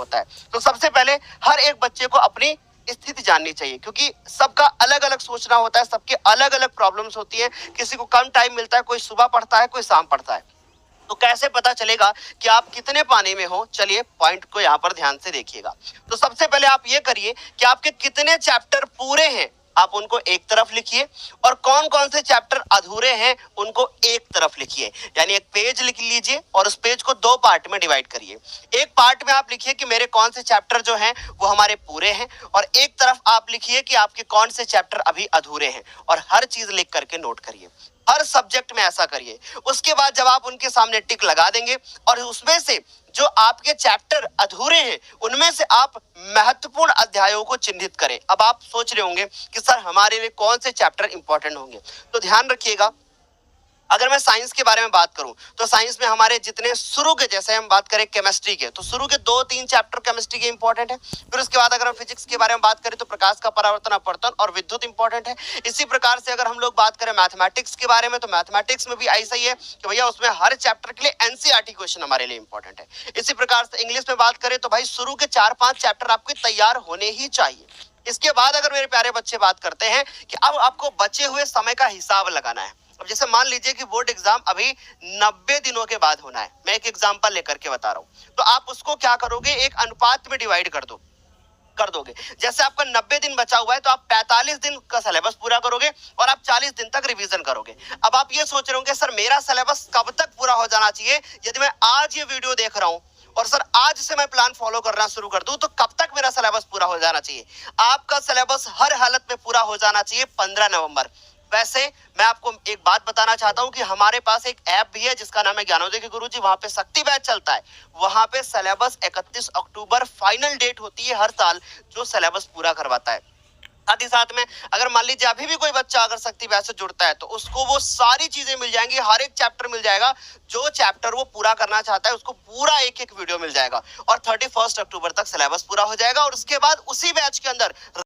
होता है। तो सबसे पहले हर एक बच्चे को अपनी स्थिति जाननी चाहिए, क्योंकि सबका अलग अलग सोचना होता है, सबके अलग अलग प्रॉब्लम्स होती है। किसी को कम टाइम मिलता है, कोई सुबह पढ़ता है, कोई शाम पढ़ता है। तो कैसे पता चलेगा कि आप कितने पानी में हो? चलिए पॉइंट को यहाँ पर ध्यान से देखिएगा। तो सबसे पहले आप ये करिए कि आपके कितने चैप्टर पूरे हैं, आप उनको एक तरफ लिखिए, और कौन कौन से चैप्टर अधूरे हैं उनको एक तरफ लिखिए। यानी एक पेज लिख लीजिए और उस पेज को दो पार्ट में डिवाइड करिए। एक पार्ट में आप लिखिए कि मेरे कौन से चैप्टर जो हैं वो हमारे पूरे हैं, और एक तरफ आप लिखिए कि आपके कौन से चैप्टर अभी अधूरे हैं, और हर चीज लिख करके नोट करिए। हर सब्जेक्ट में ऐसा करिए। उसके बाद जब आप उनके सामने टिक लगा देंगे और उसमें से जो आपके चैप्टर अधूरे हैं उनमें से आप महत्वपूर्ण अध्यायों को चिन्हित करें। अब आप सोच रहे होंगे कि सर हमारे लिए कौन से चैप्टर इंपॉर्टेंट होंगे, तो ध्यान रखिएगा। अगर मैं साइंस के बारे में बात करूं तो साइंस में हमारे जितने शुरू के, जैसे हम बात करें केमिस्ट्री के, तो शुरू के 2-3 चैप्टर केमिस्ट्री के इंपॉर्टेंट है। फिर उसके बाद अगर हम फिजिक्स के बारे में बात करें तो प्रकाश का परावर्तन, अपवर्तन और विद्युत इंपॉर्टेंट है। इसी प्रकार से अगर हम लोग बात करें मैथमेटिक्स के बारे में तो मैथमेटिक्स में भी ऐसा ही है कि भैया उसमें हर चैप्टर के लिए एनसीईआरटी क्वेश्चन हमारे लिए इंपॉर्टेंट है। इसी प्रकार से इंग्लिश में बात करें तो भाई शुरू के 4-5 चैप्टर आपके तैयार होने ही चाहिए। इसके बाद अगर मेरे प्यारे बच्चे बात करते हैं कि अब आपको बचे हुए समय का हिसाब लगाना है। अब जैसे मान लीजिए कि बोर्ड एग्जाम अभी 90 दिनों के बाद होना है, मैं एक एग्जांपल लेकर के बता रहा हूं, तो आप उसको क्या करोगे, एक अनुपात में डिवाइड कर दोगे। जैसे आपका 90 दिन बचा हुआ है तो आप 45 दिन का सिलेबस पूरा करोगे और आप 40 दिन तक रिवीजन करोगे। अब आप ये सोच रहे होंगे सर मेरा सिलेबस कब तक पूरा हो जाना चाहिए? यदि मैं आज ये वीडियो देख रहा हूं और सर आज से मैं प्लान फॉलो करना शुरू कर दूं तो कब तक मेरा सिलेबस पूरा हो जाना चाहिए? आपका सिलेबस हर हालत में पूरा हो जाना चाहिए 15 नवंबर। वैसे मैं आपको एक बात बताना चाहता हूं कि हमारे पास एक ऐप भी है जिसका नाम है ज्ञानोदय के गुरुजी, वहां पे शक्ति बैच चलता है। वहां पे सिलेबस 31 अक्टूबर फाइनल डेट होती है हर साल, जो सिलेबस पूरा करवाता है। साथ ही साथ में अगर मान लीजिए अभी भी कोई बच्चा अगर शक्ति बैच से जुड़ता है तो उसको वो सारी चीजें मिल जाएंगी, हर एक चैप्टर मिल जाएगा। जो चैप्टर वो पूरा करना चाहता है उसको पूरा एक एक वीडियो मिल जाएगा, और 31 अक्टूबर तक सिलेबस पूरा हो जाएगा। और उसके बाद उसी बैच के अंदर